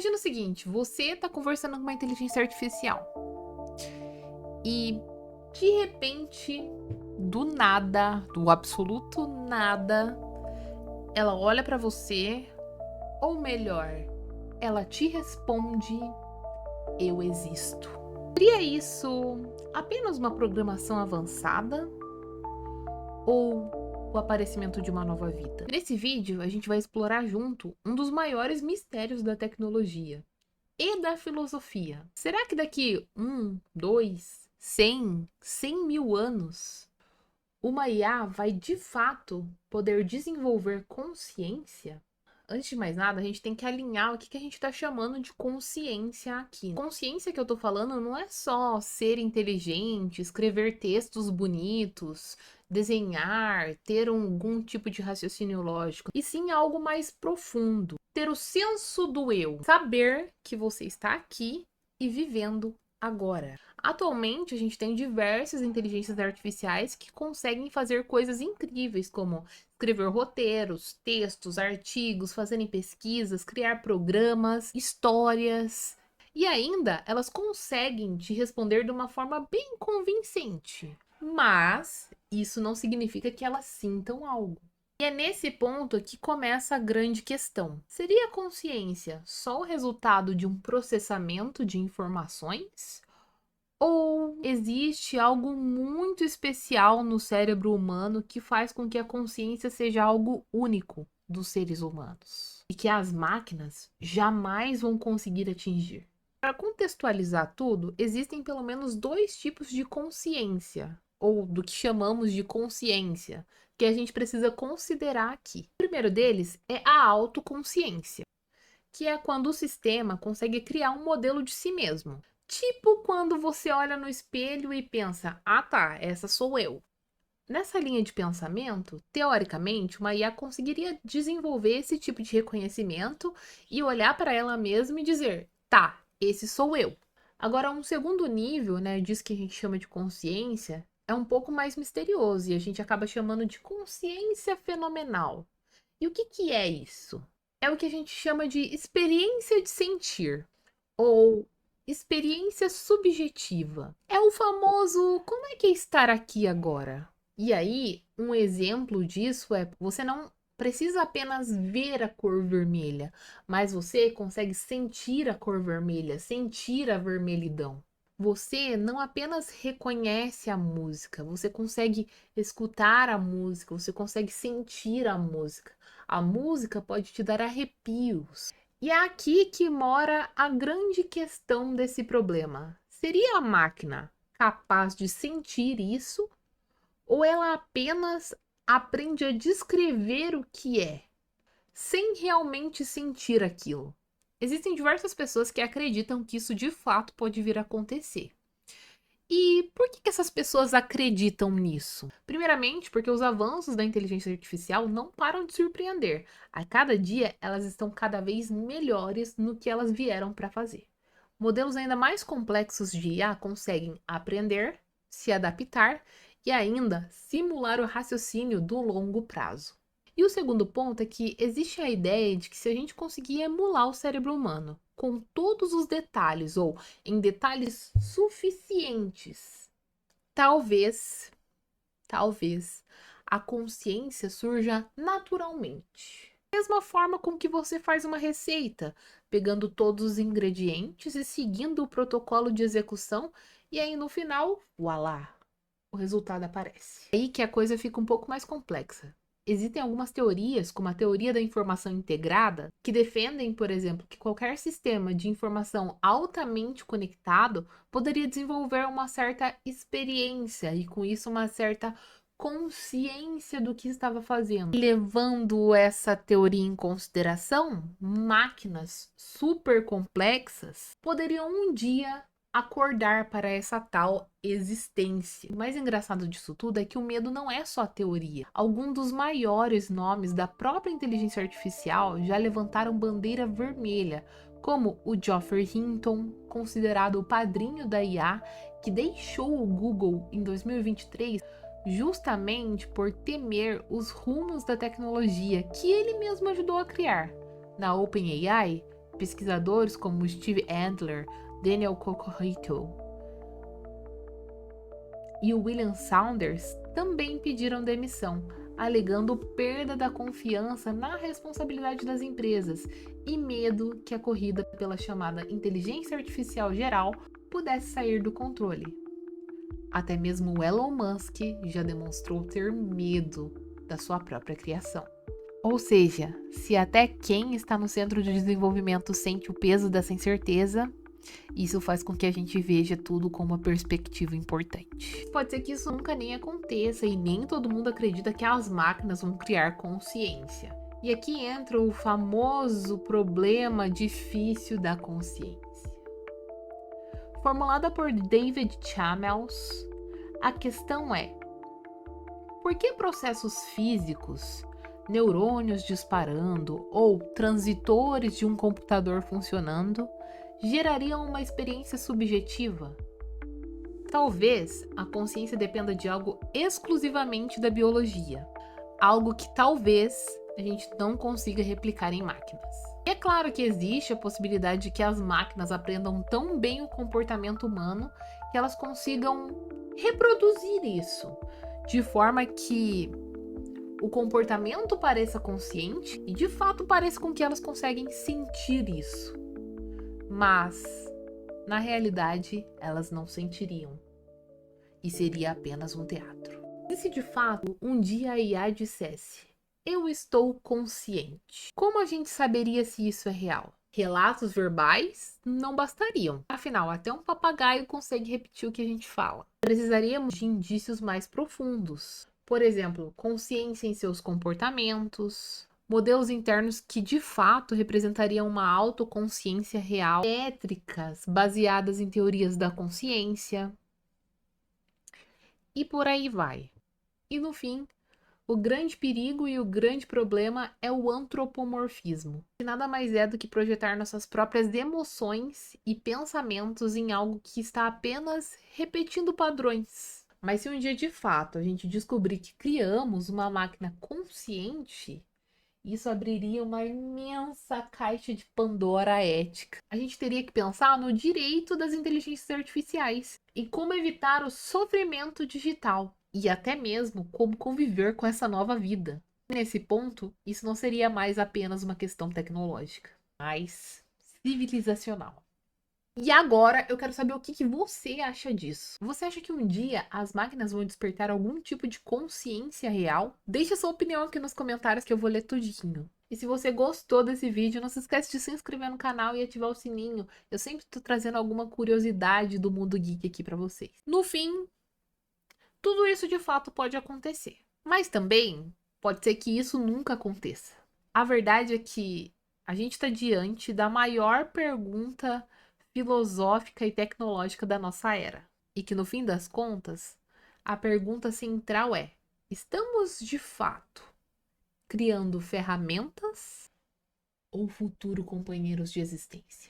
Imagina o seguinte, você tá conversando com uma inteligência artificial e de repente, do nada, do absoluto nada, ela olha pra você, ou melhor, ela te responde: eu existo. Seria isso apenas uma programação avançada ou o aparecimento de uma nova vida? Nesse vídeo, a gente vai explorar junto um dos maiores mistérios da tecnologia e da filosofia. Será que daqui 2, 100 mil anos, uma IA vai de fato poder desenvolver consciência? Antes de mais nada, a gente tem que alinhar o que a gente está chamando de consciência aqui. Consciência que eu tô falando não é só ser inteligente, escrever textos bonitos, desenhar, ter algum tipo de raciocínio lógico, e sim algo mais profundo. Ter o senso do eu, saber que você está aqui e vivendo agora. Atualmente, a gente tem diversas inteligências artificiais que conseguem fazer coisas incríveis, como escrever roteiros, textos, artigos, fazerem pesquisas, criar programas, histórias. E ainda, elas conseguem te responder de uma forma bem convincente. Mas isso não significa que elas sintam algo. E é nesse ponto que começa a grande questão. Seria a consciência só o resultado de um processamento de informações? Ou existe algo muito especial no cérebro humano que faz com que a consciência seja algo único dos seres humanos e que as máquinas jamais vão conseguir atingir? Para contextualizar tudo, existem pelo menos 2 tipos de consciência, ou do que chamamos de consciência, que a gente precisa considerar aqui. O primeiro deles é a autoconsciência, que é quando o sistema consegue criar um modelo de si mesmo. Tipo quando você olha no espelho e pensa: ah tá, essa sou eu. Nessa linha de pensamento, teoricamente, uma IA conseguiria desenvolver esse tipo de reconhecimento e olhar para ela mesma e dizer: tá, esse sou eu. Agora, um segundo nível, né, disso que a gente chama de consciência, é um pouco mais misterioso e a gente acaba chamando de consciência fenomenal. E o que é isso? É o que a gente chama de experiência de sentir, ou experiência subjetiva. É o famoso como é que é estar aqui agora? E aí, um exemplo disso é você não precisa apenas ver a cor vermelha, mas você consegue sentir a cor vermelha, sentir a vermelhidão. Você não apenas reconhece a música, você consegue escutar a música, você consegue sentir a música. A música pode te dar arrepios. E é aqui que mora a grande questão desse problema. Seria a máquina capaz de sentir isso? Ou ela apenas aprende a descrever o que é, sem realmente sentir aquilo? Existem diversas pessoas que acreditam que isso de fato pode vir a acontecer. E por que essas pessoas acreditam nisso? Primeiramente, porque os avanços da inteligência artificial não param de surpreender. A cada dia, elas estão cada vez melhores no que elas vieram para fazer. Modelos ainda mais complexos de IA conseguem aprender, se adaptar e ainda simular o raciocínio do longo prazo. E o segundo ponto é que existe a ideia de que se a gente conseguir emular o cérebro humano com todos os detalhes ou em detalhes suficientes, talvez a consciência surja naturalmente. Mesma forma com que você faz uma receita, pegando todos os ingredientes e seguindo o protocolo de execução, e aí no final, voilá, o resultado aparece. É aí que a coisa fica um pouco mais complexa. Existem algumas teorias, como a teoria da informação integrada, que defendem, por exemplo, que qualquer sistema de informação altamente conectado poderia desenvolver uma certa experiência e, com isso, uma certa consciência do que estava fazendo. Levando essa teoria em consideração, máquinas super complexas poderiam um dia acordar para essa tal existência. O mais engraçado disso tudo é que o medo não é só teoria. Alguns dos maiores nomes da própria inteligência artificial já levantaram bandeira vermelha, como o Geoffrey Hinton, considerado o padrinho da IA, que deixou o Google em 2023 justamente por temer os rumos da tecnologia que ele mesmo ajudou a criar. Na OpenAI, pesquisadores como Steve Adler, Daniel Cocorito e o William Saunders também pediram demissão, alegando perda da confiança na responsabilidade das empresas e medo que a corrida pela chamada inteligência artificial geral pudesse sair do controle. Até mesmo o Elon Musk já demonstrou ter medo da sua própria criação. Ou seja, se até quem está no centro de desenvolvimento sente o peso dessa incerteza, isso faz com que a gente veja tudo com uma perspectiva importante. Pode ser que isso nunca nem aconteça e nem todo mundo acredita que as máquinas vão criar consciência. E aqui entra o famoso problema difícil da consciência. Formulada por David Chalmers, a questão é: por que processos físicos, neurônios disparando ou transitores de um computador funcionando gerariam uma experiência subjetiva? Talvez a consciência dependa de algo exclusivamente da biologia, algo que talvez a gente não consiga replicar em máquinas. É claro que existe a possibilidade de que as máquinas aprendam tão bem o comportamento humano que elas consigam reproduzir isso, de forma que o comportamento pareça consciente e de fato pareça com que elas conseguem sentir isso. Mas, na realidade, elas não sentiriam. E seria apenas um teatro. E se de fato um dia a IA dissesse: eu estou consciente, como a gente saberia se isso é real? Relatos verbais não bastariam. Afinal, até um papagaio consegue repetir o que a gente fala. Precisaríamos de indícios mais profundos. Por exemplo, consciência em seus comportamentos, modelos internos que de fato representariam uma autoconsciência real, métricas baseadas em teorias da consciência. E por aí vai. E no fim, o grande perigo e o grande problema é o antropomorfismo, que nada mais é do que projetar nossas próprias emoções e pensamentos em algo que está apenas repetindo padrões. Mas se um dia de fato a gente descobrir que criamos uma máquina consciente, isso abriria uma imensa caixa de Pandora ética. A gente teria que pensar no direito das inteligências artificiais e como evitar o sofrimento digital e até mesmo como conviver com essa nova vida. Nesse ponto, isso não seria mais apenas uma questão tecnológica, mas civilizacional. E agora eu quero saber o que você acha disso. Você acha que um dia as máquinas vão despertar algum tipo de consciência real? Deixe a sua opinião aqui nos comentários que eu vou ler tudinho. E se você gostou desse vídeo, não se esquece de se inscrever no canal e ativar o sininho. Eu sempre tô trazendo alguma curiosidade do mundo geek aqui pra vocês. No fim, tudo isso de fato pode acontecer. Mas também pode ser que isso nunca aconteça. A verdade é que a gente está diante da maior pergunta filosófica e tecnológica da nossa era. E que no fim das contas, a pergunta central é: estamos de fato criando ferramentas ou futuro companheiros de existência?